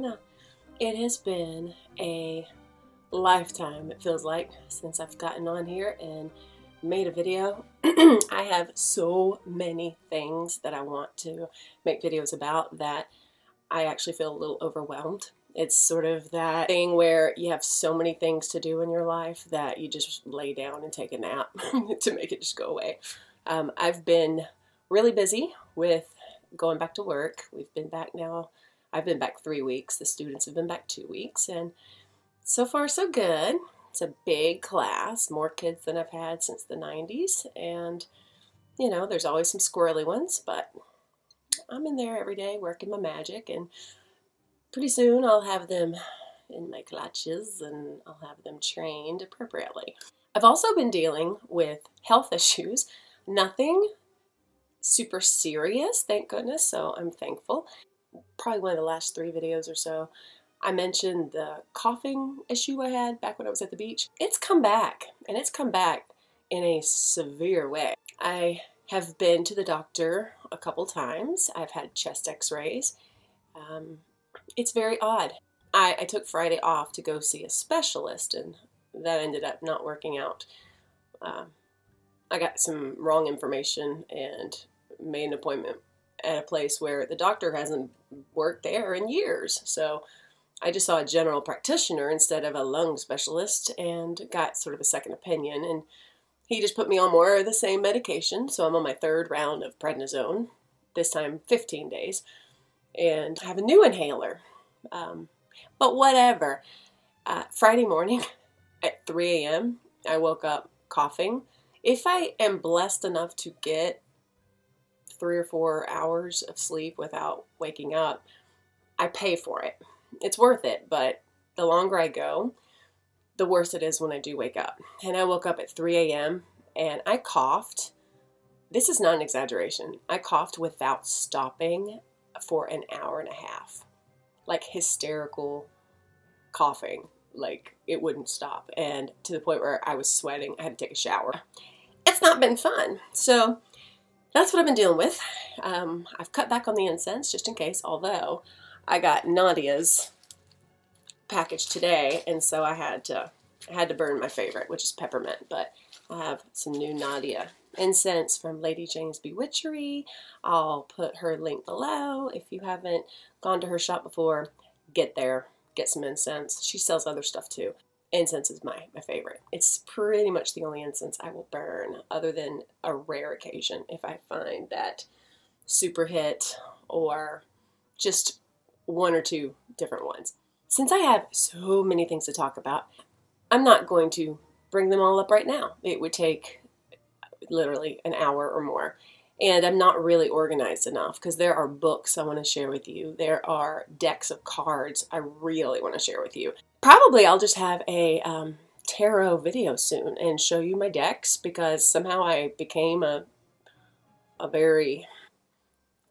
know. It has been a lifetime, it feels like, since I've gotten on here and made a video. I have so many things that I want to make videos about that I actually feel a little overwhelmed. It's sort of that thing where you have so many things to do in your life that you just lay down and take a nap to make it just go away. I've been really busy with going back to work. We've been back now. I've been back 3 weeks. The students have been back 2 weeks, and so far so good. It's a big class, more kids than I've had since the 90s, and you know, there's always some squirrely ones, but I'm in there every day working my magic, and pretty soon I'll have them in my clutches and I'll have them trained appropriately. I've also been dealing with health issues. Nothing super serious, thank goodness, so I'm thankful. Probably one of the last 3 videos or so, I mentioned the coughing issue I had back when I was at the beach. It's come back, and it's come back in a severe way. I have been to the doctor a couple times. I've had chest x-rays. It's very odd. I took Friday off to go see a specialist, and that ended up not working out. I got some wrong information and made an appointment at a place where the doctor hasn't worked there in years. So I just saw a general practitioner instead of a lung specialist and got sort of a second opinion. And he just put me on more of the same medication. So I'm on my 3rd round of prednisone, this time 15 days. And I have a new inhaler. But whatever. Friday morning at 3 a.m., I woke up coughing. If I am blessed enough to get 3 or 4 hours of sleep without waking up, I pay for it. It's worth it, but the longer I go, the worse it is when I do wake up. And I woke up at 3 a.m. and I coughed. This is not an exaggeration. I coughed without stopping for an hour and a half. Like hysterical coughing. Like it wouldn't stop. And to the point where I was sweating. I had to take a shower. It's not been fun. So that's what I've been dealing with. I've cut back on the incense just in case, although I got Nadia's package today, and so I had to burn my favorite, which is peppermint. But I have some new Nadia incense from Lady Jane's Witchery. I'll put her link below. If you haven't gone to her shop before, get there, get some incense. She sells other stuff too. Incense is my favorite. It's pretty much the only incense I will burn, other than a rare occasion if I find that super hit or just 1 or 2 different ones. Since I have so many things to talk about, I'm not going to bring them all up right now. It would take literally an hour or more. And I'm not really organized enough because there are books I want to share with you. There are decks of cards I really want to share with you. Probably I'll just have a tarot video soon and show you my decks, because somehow I became a very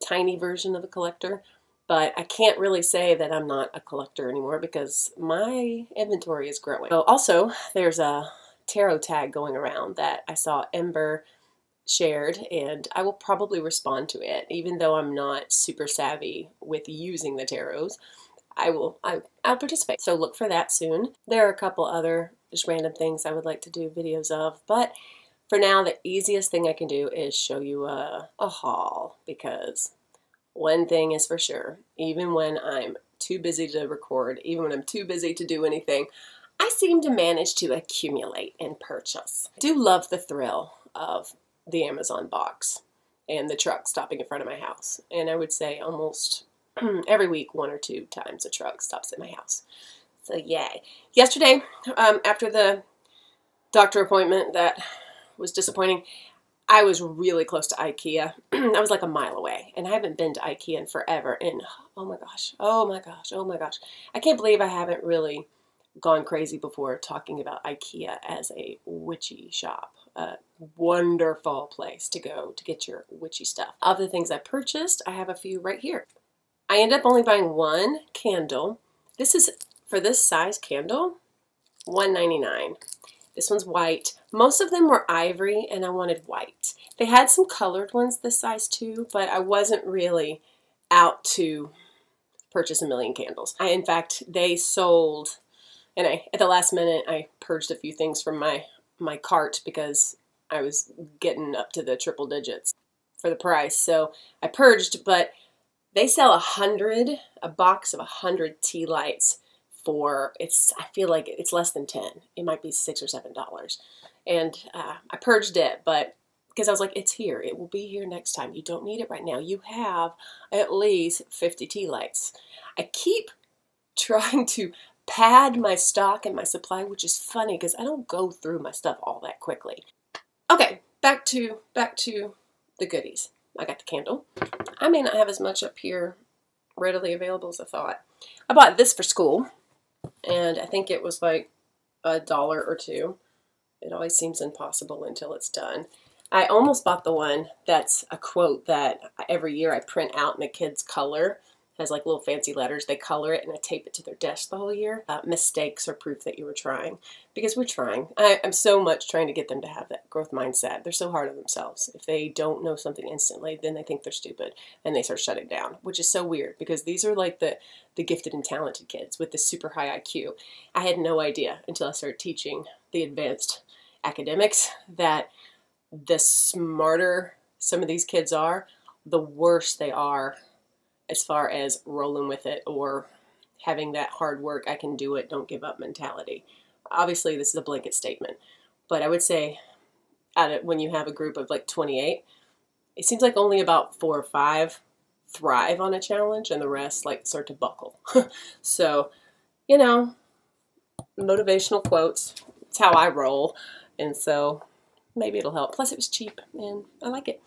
tiny version of a collector. But I can't really say that I'm not a collector anymore because my inventory is growing. So also, there's a tarot tag going around that I saw Ember shared, and I will probably respond to it. Even though I'm not super savvy with using the tarots, I'll participate. So look for that soon. There are a couple other just random things I would like to do videos of, but for now, the easiest thing I can do is show you a haul, because one thing is for sure, even when I'm too busy to record, even when I'm too busy to do anything, I seem to manage to accumulate and purchase. I do love the thrill of the Amazon box and the truck stopping in front of my house. And I would say almost every week, 1 or 2 times a truck stops at my house. So yay. Yesterday, after the doctor appointment that was disappointing, I was really close to IKEA. I was like a mile away, and I haven't been to IKEA in forever. And oh my gosh, oh my gosh, oh my gosh. I can't believe I haven't really gone crazy before talking about IKEA as a witchy shop. A wonderful place to go to get your witchy stuff. Of the things I purchased, I have a few right here. I ended up only buying 1 candle. This is, for this size candle, $1.99. This one's white. Most of them were ivory, and I wanted white. They had some colored ones this size too, but I wasn't really out to purchase a million candles. In fact, they sold, and at the last minute, I purged a few things from my cart because I was getting up to the triple digits for the price. So I purged, but they sell a box of 100 tea lights for, I feel like it's less than 10. It might be $6 or $7. And I purged it, but because I was like, it's here. It will be here next time. You don't need it right now. You have at least 50 tea lights. I keep trying to pad my stock and my supply, which is funny because I don't go through my stuff all that quickly. Okay, back to the goodies. I got the candle. I may not have as much up here readily available as I thought. I bought this for school, and I think it was like $1 or $2. It always seems impossible until it's done. I almost bought the one that's a quote that every year I print out in the kids' color. It has like little fancy letters. They color it and I tape it to their desk the whole year. Mistakes are proof that you were trying. Because we're trying. I'm so much trying to get them to have that growth mindset. They're so hard on themselves. If they don't know something instantly, then they think they're stupid and they start shutting down, which is so weird because these are like the gifted and talented kids with the super high IQ. I had no idea until I started teaching the advanced academics that the smarter some of these kids are, the worse they are as far as rolling with it or having that hard work, I can do it, don't give up mentality. Obviously, this is a blanket statement, but I would say when you have a group of like 28, it seems like only about 4 or 5 thrive on a challenge and the rest like start to buckle. So, you know, motivational quotes, it's how I roll. And so maybe it'll help. Plus it was cheap and I like it.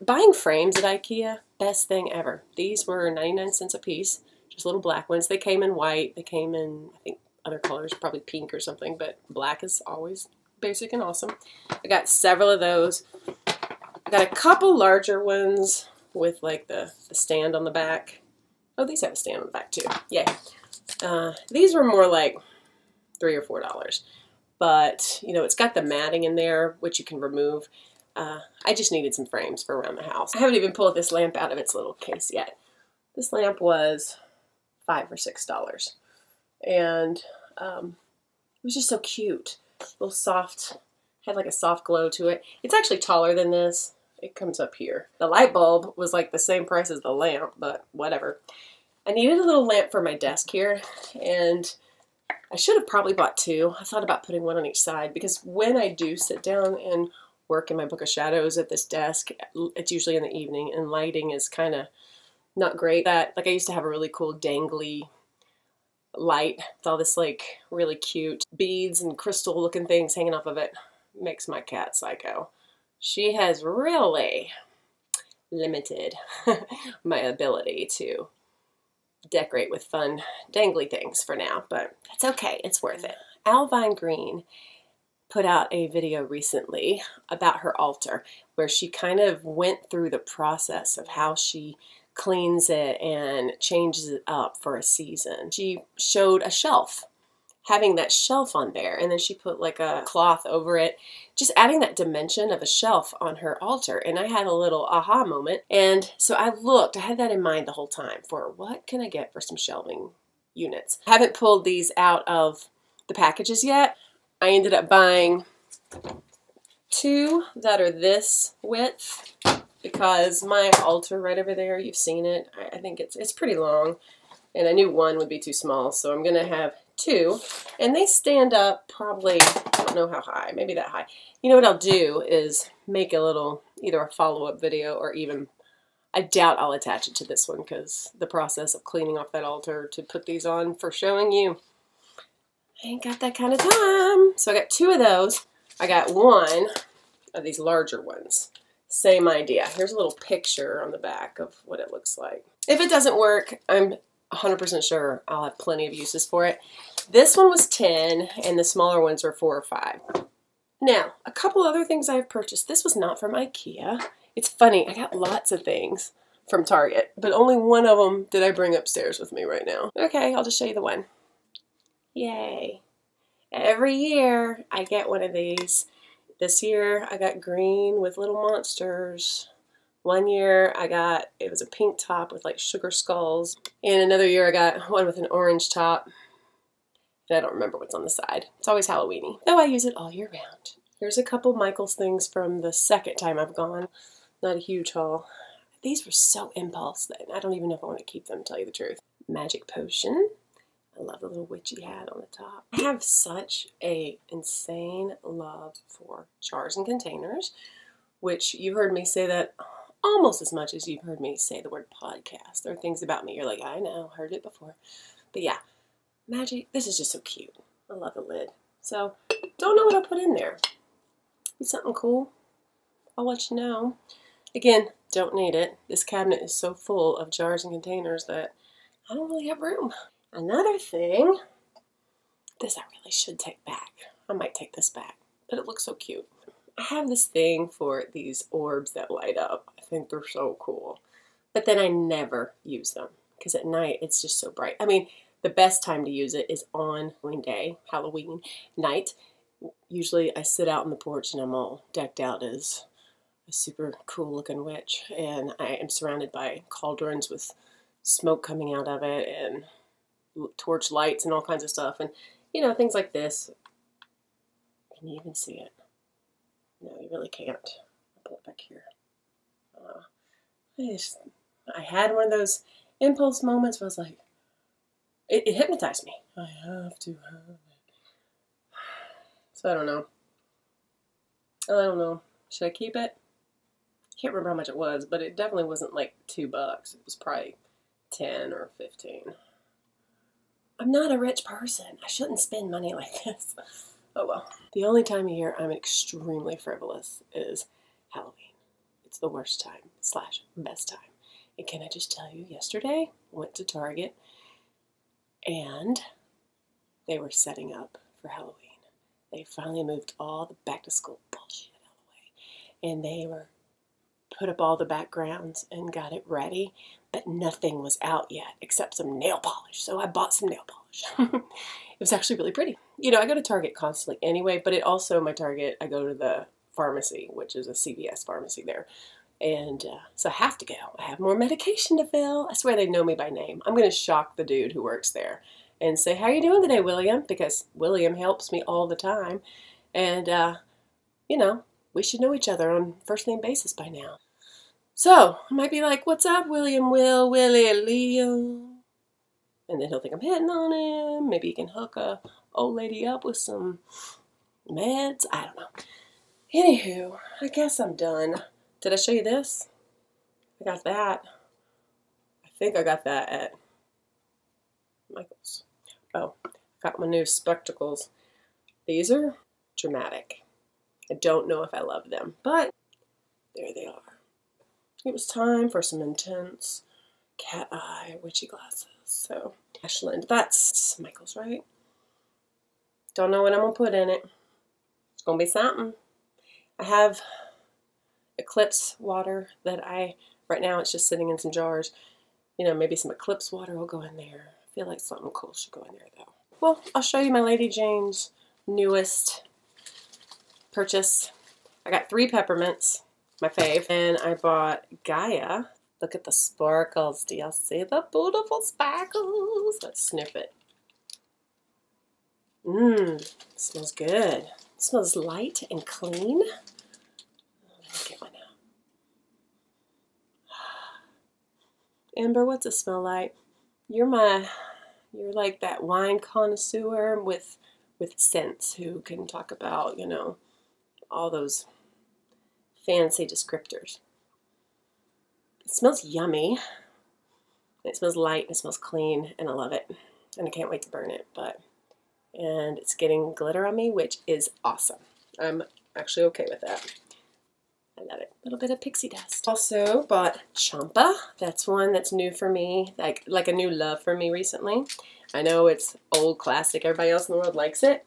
Buying frames at IKEA, best thing ever. These were 99 cents a piece, just little black ones. They came in white. They came in, I think, other colors, probably pink or something, but black is always basic and awesome. I got several of those. I got a couple larger ones with like the stand on the back. Oh, these have a stand on the back too. Yay. These were more like $3 or $4. But, you know, it's got the matting in there, which you can remove. I just needed some frames for around the house. I haven't even pulled this lamp out of its little case yet. This lamp was $5 or $6. And it was just so cute. A little soft, had like a soft glow to it. It's actually taller than this. It comes up here. The light bulb was like the same price as the lamp, but whatever. I needed a little lamp for my desk here, and I should have probably bought 2. I thought about putting one on each side because when I do sit down and work in my book of shadows at this desk, it's usually in the evening and lighting is kind of not great. Like I used to have a really cool dangly light with all this like really cute beads and crystal looking things hanging off of it. Makes my cat psycho. She has really limited my ability to decorate with fun dangly things for now, but it's okay. It's worth it. Alvine Green put out a video recently about her altar where she kind of went through the process of how she cleans it and changes it up for a season. She showed a shelf, having that shelf on there, and then she put like a cloth over it, just adding that dimension of a shelf on her altar. And I had a little aha moment. And so I had that in mind the whole time for what can I get for some shelving units. I haven't pulled these out of the packages yet. I ended up buying 2 that are this width because my altar right over there, you've seen it. I think it's pretty long, and I knew 1 would be too small, so I'm gonna have 2, and they stand up probably, I don't know how high, maybe that high. You know what I'll do is make a little, either a follow-up video or even, I doubt I'll attach it to this one because the process of cleaning off that altar to put these on for showing you, I ain't got that kind of time. So I got 2 of those. I got 1 of these larger ones. Same idea. Here's a little picture on the back of what it looks like. If it doesn't work, I'm 100% sure I'll have plenty of uses for it. This one was 10 and the smaller ones were 4 or 5. Now, a couple other things I've purchased. This was not from IKEA. It's funny, I got lots of things from Target, but only one of them did I bring upstairs with me right now. Okay, I'll just show you the one. Yay. Every year I get one of these. This year I got green with little monsters. One year I got, it was a pink top with like sugar skulls. And another year I got one with an orange top. And I don't remember what's on the side. It's always Halloween-y, though I use it all year round. Here's a couple Michaels things from the second time I've gone. Not a huge haul. These were so impulse that I don't even know if I want to keep them, to tell you the truth. Magic potion. I love the little witchy hat on the top. I have such a insane love for jars and containers, which you've heard me say that almost as much as you've heard me say the word podcast. There are things about me you're like, I know, heard it before. But yeah, magic, this is just so cute. I love the lid. So, don't know what I'll put in there. Be something cool. I'll let you know. Again, don't need it. This cabinet is so full of jars and containers that I don't really have room. Another thing, this I really should take back. I might take this back, but it looks so cute. I have this thing for these orbs that light up. I think they're so cool. But then I never use them because at night it's just so bright. I mean, the best time to use it is on Halloween night. Usually I sit out on the porch and I'm all decked out as a super cool looking witch. And I am surrounded by cauldrons with smoke coming out of it and torch lights and all kinds of stuff. And, you know, things like this. Can you even see it? No, you really can't. I'll pull it back here. I had one of those impulse moments where I was like, it hypnotized me. I have to have it. So I don't know. Should I keep it? I can't remember how much it was, but it definitely wasn't like $2. It was probably 10 or 15. I'm not a rich person. I shouldn't spend money like this. Oh well. The only time of year I'm extremely frivolous is Halloween. It's the worst time / best time. And can I just tell you, yesterday I went to Target and they were setting up for Halloween. They finally moved all the back to school bullshit out of the way. And they were put up all the backgrounds and got it ready, but nothing was out yet except some nail polish. So I bought some nail polish. It was actually really pretty. You know, I go to Target constantly anyway, but it also, my Target, I go to the pharmacy, which is a CVS pharmacy there. And so I have to go. I have more medication to fill. I swear they know me by name. I'm going to shock the dude who works there and say, how are you doing today, William? Because William helps me all the time. And, you know, we should know each other on first name basis by now. So I might be like, what's up, William, Will, Willie, Leo? And then he'll think I'm hitting on him. Maybe he can hook a old lady up with some meds. I don't know. Anywho, I guess I'm done. Did I show you this? I got that. I think I got that at Michael's. Oh, I got my new spectacles. These are dramatic. I don't know if I love them, but there they are. It was time for some intense cat eye witchy glasses. So, Ashland, that's Michael's, right? Don't know what I'm going to put in it. It's going to be something. I have Eclipse water that right now it's just sitting in some jars. You know, maybe some Eclipse water will go in there. I feel like something cool should go in there, though. Well, I'll show you my Lady Jane's newest purchase. I got 3 peppermints, my fave, and I bought Gaia. Look at the sparkles. Do y'all see the beautiful sparkles? Let's sniff it. It smells good. It smells light and clean. Let me get one out. Amber, what's it smell like? You're like that wine connoisseur with scents who can talk about, you know, all those fancy descriptors. It smells yummy. It smells light, it smells clean, and I love it. And I can't wait to burn it, and it's getting glitter on me, which is awesome. I'm actually okay with that. I love it. A little bit of pixie dust. Also bought Champa. That's one that's new for me, like a new love for me recently. I know it's old classic. Everybody else in the world likes it,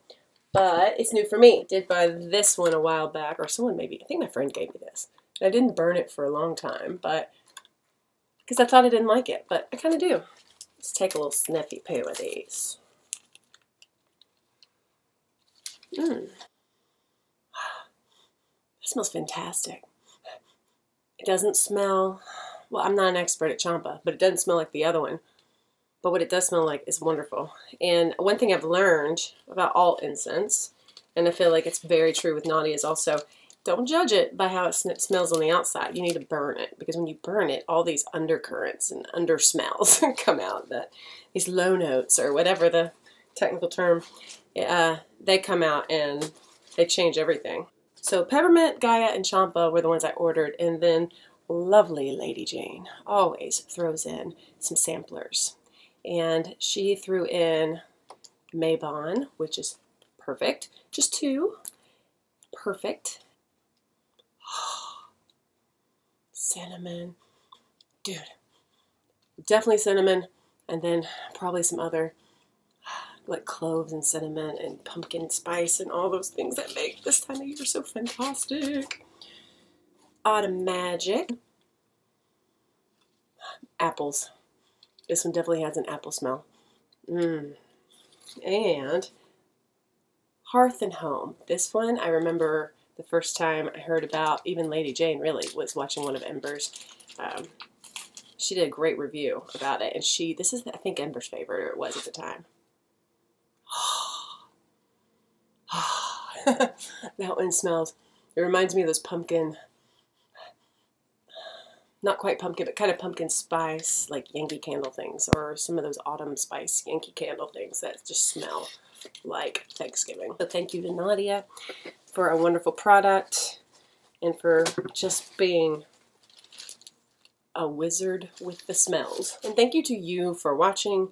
but it's new for me. I did buy this one a while back, or someone maybe, I think my friend gave me this. And I didn't burn it for a long time, but because I thought I didn't like it, but I kind of do. Let's take a little sniffy poo of these. It smells fantastic. It doesn't smell, well, I'm not an expert at champa, but it doesn't smell like the other one. But what it does smell like is wonderful. And one thing I've learned about all incense, and I feel like it's very true with Naughty, is also don't judge it by how it smells on the outside. You need to burn it, because when you burn it, all these undercurrents and under smells come out. These low notes, or whatever the technical term, they come out and they change everything. So Peppermint, Gaia, and Champa were the ones I ordered, and then lovely Lady Jane always throws in some samplers. And she threw in Maybon, which is perfect. Just 2. Perfect. Cinnamon. Dude. Definitely cinnamon. And then probably some other, like cloves and cinnamon and pumpkin spice and all those things that make this time of year so fantastic. Autumn Magic. Apples. This one definitely has an apple smell. And Hearth and Home. This one, I remember the first time I heard about, even Lady Jane really, was watching one of Ember's. She did a great review about it, and this is, I think, Ember's favorite, or it was at the time. That one smells, it reminds me of those pumpkin, not quite pumpkin, but kind of pumpkin spice, like Yankee Candle things, or some of those autumn spice Yankee Candle things that just smell like Thanksgiving. So thank you to Nadia for a wonderful product, and for just being a wizard with the smells. And thank you to you for watching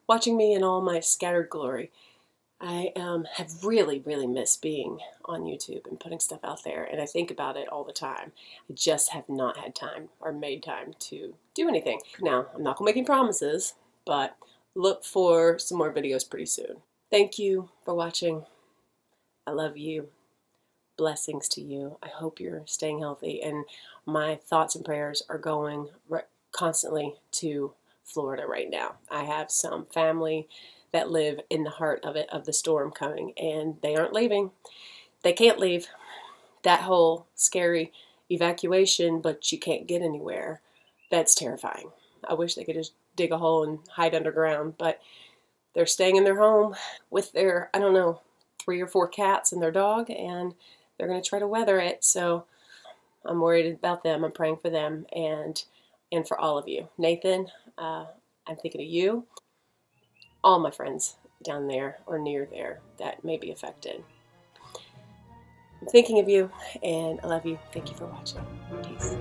me in all my scattered glory. I have really, really missed being on YouTube and putting stuff out there, and I think about it all the time. I just have not had time or made time to do anything. Now, I'm not going to make any promises, but look for some more videos pretty soon. Thank you for watching. I love you. Blessings to you. I hope you're staying healthy, and my thoughts and prayers are going constantly to Florida right now. I have some family that live in the heart of the storm coming, and they aren't leaving. They can't leave. That whole scary evacuation, but you can't get anywhere, that's terrifying. I wish they could just dig a hole and hide underground, but they're staying in their home with their, I don't know, 3 or 4 cats and their dog, and they're going to try to weather it. So I'm worried about them. I'm praying for them, and for all of you. Nathan, I'm thinking of you. All my friends down there or near there that may be affected. I'm thinking of you, and I love you. Thank you for watching. Peace.